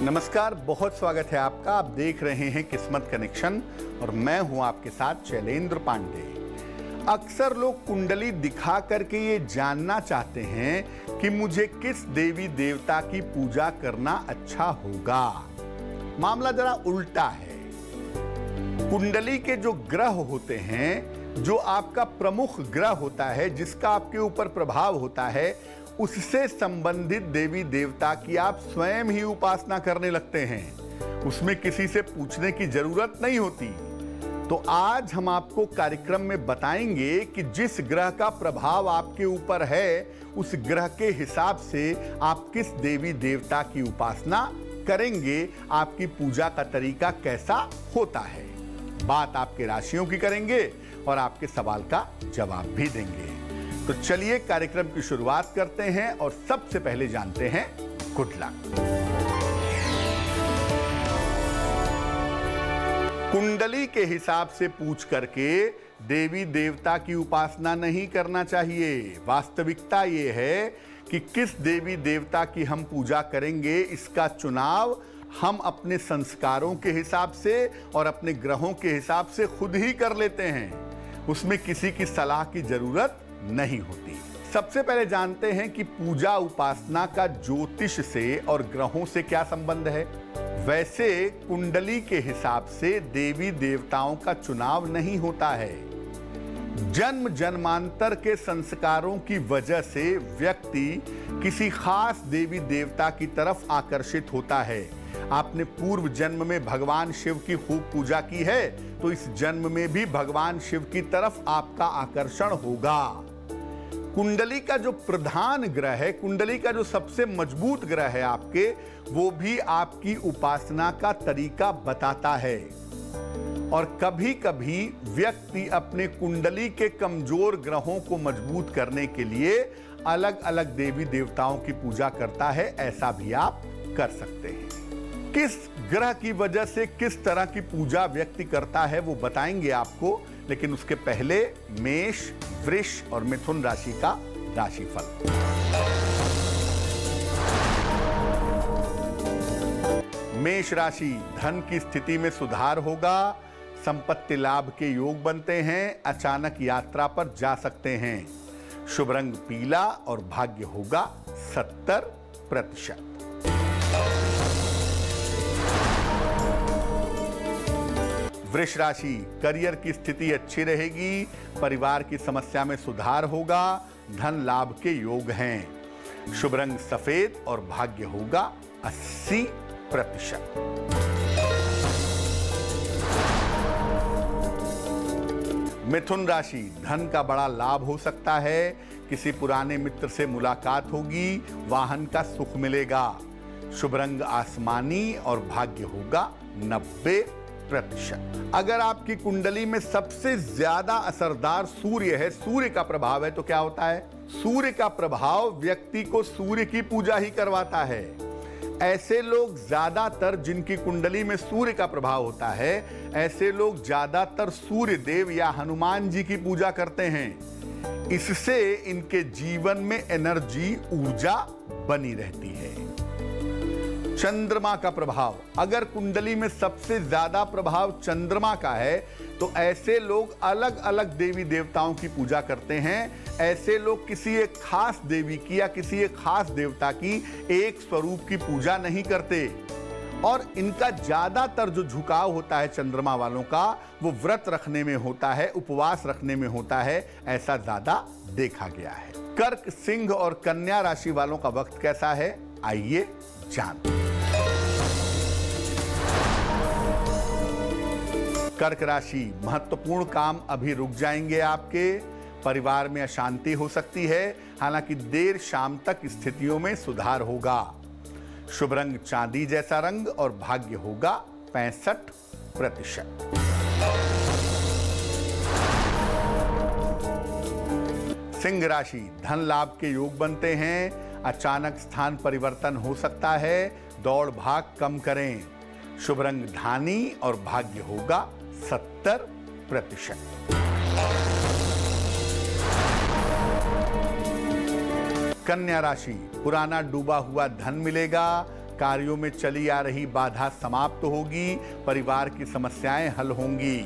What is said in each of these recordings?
नमस्कार, बहुत स्वागत है आपका। आप देख रहे हैं किस्मत कनेक्शन और मैं हूं आपके साथ शैलेंद्र पांडे। अक्सर लोग कुंडली दिखा करके ये जानना चाहते हैं कि मुझे किस देवी देवता की पूजा करना अच्छा होगा। मामला जरा उल्टा है। कुंडली के जो ग्रह होते हैं, जो आपका प्रमुख ग्रह होता है, जिसका आपके ऊपर प्रभाव होता है, उससे संबंधित देवी देवता की आप स्वयं ही उपासना करने लगते हैं। उसमें किसी से पूछने की जरूरत नहीं होती। तो आज हम आपको कार्यक्रम में बताएंगे कि जिस ग्रह का प्रभाव आपके ऊपर है, उस ग्रह के हिसाब से आप किस देवी देवता की उपासना करेंगे, आपकी पूजा का तरीका कैसा होता है। बात आपके राशियों की करेंगे और आपके सवाल का जवाब भी देंगे। तो चलिए कार्यक्रम की शुरुआत करते हैं और सबसे पहले जानते हैं गुड लक। कुंडली के हिसाब से पूछ करके देवी देवता की उपासना नहीं करना चाहिए। वास्तविकता यह है कि किस देवी देवता की हम पूजा करेंगे, इसका चुनाव हम अपने संस्कारों के हिसाब से और अपने ग्रहों के हिसाब से खुद ही कर लेते हैं। उसमें किसी की सलाह की जरूरत नहीं होती। सबसे पहले जानते हैं कि पूजा उपासना का ज्योतिष से और ग्रहों से क्या संबंध है। वैसे कुंडली के हिसाब से देवी देवताओं का चुनाव नहीं होता है। जन्म जन्मांतर के संस्कारों की वजह से व्यक्ति किसी खास देवी देवता की तरफ आकर्षित होता है। आपने पूर्व जन्म में भगवान शिव की खूब पूजा की है, तो इस जन्म में भी भगवान शिव की तरफ आपका आकर्षण होगा। कुंडली का जो प्रधान ग्रह है, कुंडली का जो सबसे मजबूत ग्रह है आपके, वो भी आपकी उपासना का तरीका बताता है। और कभी कभी व्यक्ति अपने कुंडली के कमजोर ग्रहों को मजबूत करने के लिए अलग अलग देवी देवताओं की पूजा करता है। ऐसा भी आप कर सकते हैं। किस ग्रह की वजह से किस तरह की पूजा व्यक्ति करता है वो बताएंगे आपको, लेकिन उसके पहले मेष, वृष और मिथुन राशि का राशिफल। मेष राशि, धन की स्थिति में सुधार होगा। संपत्ति लाभ के योग बनते हैं। अचानक यात्रा पर जा सकते हैं। शुभ रंग पीला और भाग्य होगा 70%। वृष राशि, करियर की स्थिति अच्छी रहेगी। परिवार की समस्या में सुधार होगा। धन लाभ के योग हैं। शुभ रंग सफेद और भाग्य होगा 80%। मिथुन राशि, धन का बड़ा लाभ हो सकता है। किसी पुराने मित्र से मुलाकात होगी। वाहन का सुख मिलेगा। शुभ रंग आसमानी और भाग्य होगा 90%। अगर आपकी कुंडली में सबसे ज्यादा असरदार सूर्य है, सूर्य का प्रभाव है, तो क्या होता है? सूर्य का प्रभाव व्यक्ति को सूर्य की पूजा ही करवाता है। ऐसे लोग ज्यादातर, जिनकी कुंडली में सूर्य का प्रभाव होता है, ऐसे लोग ज्यादातर सूर्य देव या हनुमान जी की पूजा करते हैं। इससे इनके जीवन में एनर्जी, ऊर्जा बनी रहती है। चंद्रमा का प्रभाव, अगर कुंडली में सबसे ज्यादा प्रभाव चंद्रमा का है, तो ऐसे लोग अलग अलग देवी देवताओं की पूजा करते हैं। ऐसे लोग किसी एक खास देवी की या किसी एक खास देवता की एक स्वरूप की पूजा नहीं करते। और इनका ज्यादातर जो झुकाव होता है चंद्रमा वालों का, वो व्रत रखने में होता है, उपवास रखने में होता है। ऐसा ज्यादा देखा गया है। कर्क, सिंह और कन्या राशि वालों का वक्त कैसा है, आइए जानते हैं। कर्क राशि, महत्वपूर्ण काम अभी रुक जाएंगे आपके। परिवार में अशांति हो सकती है, हालांकि देर शाम तक स्थितियों में सुधार होगा। शुभ रंग चांदी जैसा रंग और भाग्य होगा 65%। सिंह राशि, धन लाभ के योग बनते हैं। अचानक स्थान परिवर्तन हो सकता है। दौड़ भाग कम करें। शुभ रंग धानी और भाग्य होगा 70%। कन्या राशि, पुराना डूबा हुआ धन मिलेगा। कार्यों में चली आ रही बाधा समाप्त होगी, परिवार की समस्याएं हल होंगी।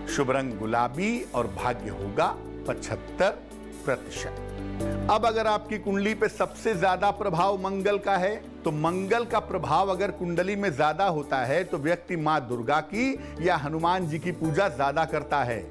शुभ रंग गुलाबी और भाग्य होगा 75%। अब अगर आपकी कुंडली पे सबसे ज्यादा प्रभाव मंगल का है, तो मंगल का प्रभाव अगर कुंडली में ज्यादा होता है तो व्यक्ति मां दुर्गा की या हनुमान जी की पूजा ज्यादा करता है।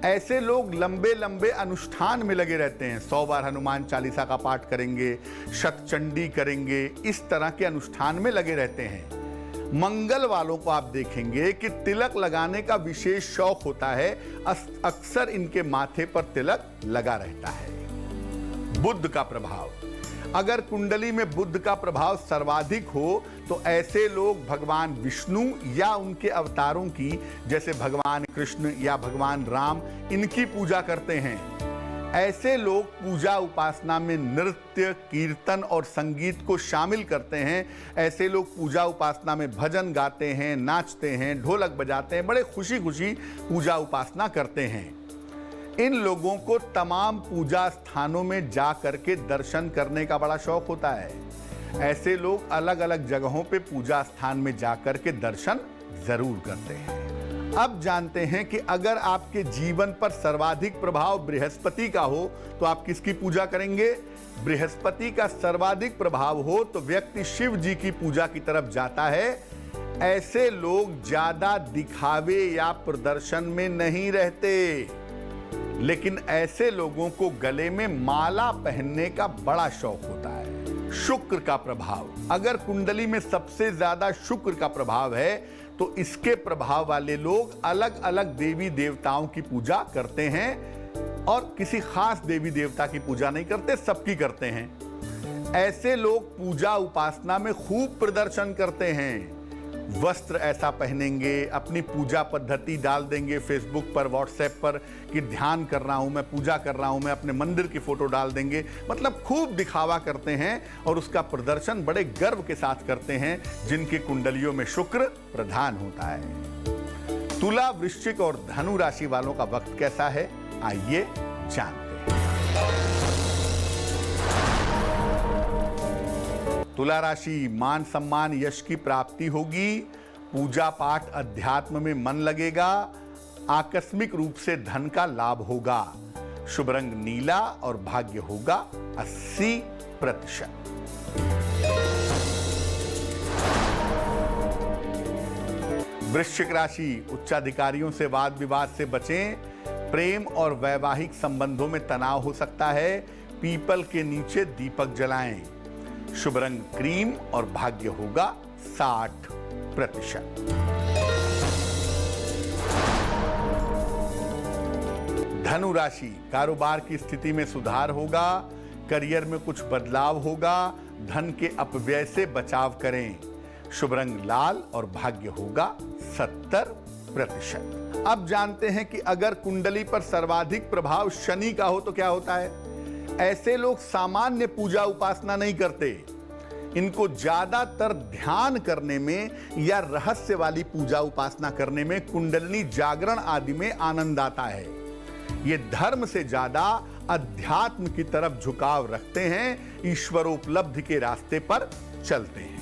ऐसे लोग लंबे लंबे अनुष्ठान में लगे रहते हैं, 100 बार हनुमान चालीसा का पाठ करेंगे, शतचंडी करेंगे, इस तरह के अनुष्ठान में लगे रहते हैं। मंगल वालों को आप देखेंगे कि तिलक लगाने का विशेष शौक होता है, अक्सर इनके माथे पर तिलक लगा रहता है। बुध का प्रभाव, अगर कुंडली में बुध का प्रभाव सर्वाधिक हो तो ऐसे लोग भगवान विष्णु या उनके अवतारों की, जैसे भगवान कृष्ण या भगवान राम, इनकी पूजा करते हैं। ऐसे लोग पूजा उपासना में नृत्य, कीर्तन और संगीत को शामिल करते हैं। ऐसे लोग पूजा उपासना में भजन गाते हैं, नाचते हैं, ढोलक बजाते हैं, बड़े खुशी खुशी पूजा उपासना करते हैं। इन लोगों को तमाम पूजा स्थानों में जा करके दर्शन करने का बड़ा शौक होता है। ऐसे लोग अलग अलग जगहों पे पूजा स्थान में जा करके दर्शन जरूर करते हैं। अब जानते हैं कि अगर आपके जीवन पर सर्वाधिक प्रभाव बृहस्पति का हो तो आप किसकी पूजा करेंगे। बृहस्पति का सर्वाधिक प्रभाव हो तो व्यक्ति शिव जी की पूजा की तरफ जाता है। ऐसे लोग ज्यादा दिखावे या प्रदर्शन में नहीं रहते, लेकिन ऐसे लोगों को गले में माला पहनने का बड़ा शौक होता है। शुक्र का प्रभाव, अगर कुंडली में सबसे ज्यादा शुक्र का प्रभाव है तो इसके प्रभाव वाले लोग अलग अलग देवी देवताओं की पूजा करते हैं और किसी खास देवी देवता की पूजा नहीं करते, सबकी करते हैं। ऐसे लोग पूजा उपासना में खूब प्रदर्शन करते हैं। वस्त्र ऐसा पहनेंगे, अपनी पूजा पद्धति डाल देंगे फेसबुक पर, व्हाट्सएप पर कि ध्यान कर रहा हूं मैं, पूजा कर रहा हूं मैं, अपने मंदिर की फोटो डाल देंगे, मतलब खूब दिखावा करते हैं और उसका प्रदर्शन बड़े गर्व के साथ करते हैं जिनकी कुंडलियों में शुक्र प्रधान होता है। तुला, वृश्चिक और धनु राशि वालों का वक्त कैसा है, आइए जानते हैं। तुला राशि, मान सम्मान यश की प्राप्ति होगी, पूजा पाठ अध्यात्म में मन लगेगा, आकस्मिक रूप से धन का लाभ होगा। शुभ रंग नीला और भाग्य होगा 80%। वृश्चिक राशि, उच्चाधिकारियों से वाद विवाद से बचें, प्रेम और वैवाहिक संबंधों में तनाव हो सकता है, पीपल के नीचे दीपक जलाएं। शुभ रंग क्रीम और भाग्य होगा 60%। धनु राशि, कारोबार की स्थिति में सुधार होगा, करियर में कुछ बदलाव होगा, धन के अपव्यय से बचाव करें। शुभ रंग लाल और भाग्य होगा 70%। अब जानते हैं कि अगर कुंडली पर सर्वाधिक प्रभाव शनि का हो तो क्या होता है। ऐसे लोग सामान्य पूजा उपासना नहीं करते, इनको ज्यादातर ध्यान करने में या रहस्य वाली पूजा उपासना करने में, कुंडलिनी जागरण आदि में आनंद आता है। ये धर्म से ज्यादा अध्यात्म की तरफ झुकाव रखते हैं, ईश्वरोपलब्धि के रास्ते पर चलते हैं।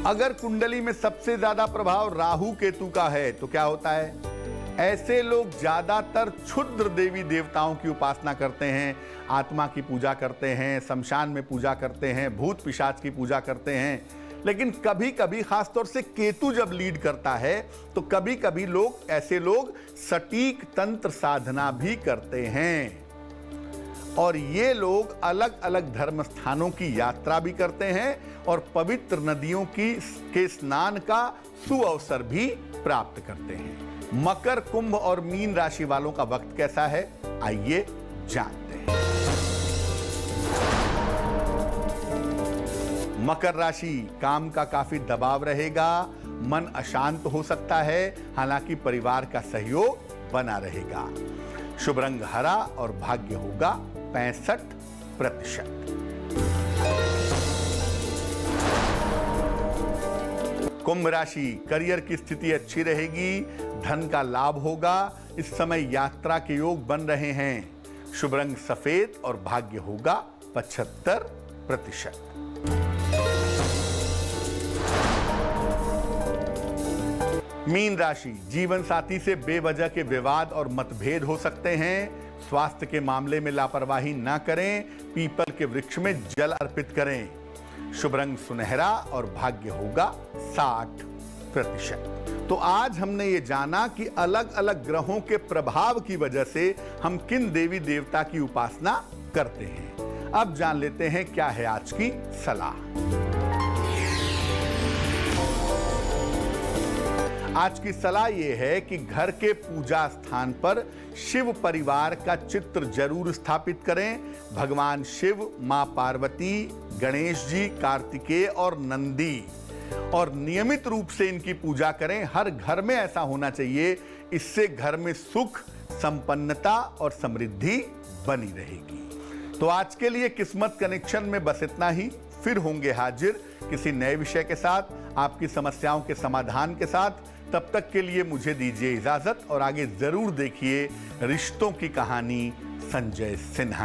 अगर कुंडली में सबसे ज्यादा प्रभाव राहु केतु का है तो क्या होता है। ऐसे लोग ज्यादातर क्षुद्र देवी देवताओं की उपासना करते हैं, आत्मा की पूजा करते हैं, शमशान में पूजा करते हैं, भूत पिशाच की पूजा करते हैं। लेकिन कभी कभी, खासतौर से केतु जब लीड करता है तो कभी कभी ऐसे लोग सटीक तंत्र साधना भी करते हैं। और ये लोग अलग अलग धर्म स्थानों की यात्रा भी करते हैं और पवित्र नदियों के स्नान का सुअवसर भी प्राप्त करते हैं। मकर, कुंभ और मीन राशि वालों का वक्त कैसा है, आइए जानते हैं। मकर राशि, काम का काफी दबाव रहेगा, मन अशांत हो सकता है, हालांकि परिवार का सहयोग बना रहेगा। शुभ रंग हरा और भाग्य होगा 65%। कुंभ राशि, करियर की स्थिति अच्छी रहेगी, धन का लाभ होगा, इस समय यात्रा के योग बन रहे हैं। शुभ रंग सफेद और भाग्य होगा 75%। मीन राशि, जीवन साथी से बेवजह के विवाद और मतभेद हो सकते हैं। स्वास्थ्य के मामले में लापरवाही ना करें। पीपल के वृक्ष में जल अर्पित करें। शुभ रंग सुनहरा और भाग्य होगा 60%। तो आज हमने ये जाना कि अलग अलग ग्रहों के प्रभाव की वजह से हम किन देवी देवता की उपासना करते हैं। अब जान लेते हैं क्या है आज की सलाह। आज की सलाह यह है कि घर के पूजा स्थान पर शिव परिवार का चित्र जरूर स्थापित करें। भगवान शिव, मां पार्वती, गणेश जी, कार्तिकेय और नंदी, और नियमित रूप से इनकी पूजा करें। हर घर में ऐसा होना चाहिए। इससे घर में सुख, संपन्नता और समृद्धि बनी रहेगी। तो आज के लिए किस्मत कनेक्शन में बस इतना ही। फिर होंगे हाजिर किसी नए विषय के साथ, आपकी समस्याओं के समाधान के साथ। तब तक के लिए मुझे दीजिए इजाजत और आगे जरूर देखिए रिश्तों की कहानी संजय सिन्हा की।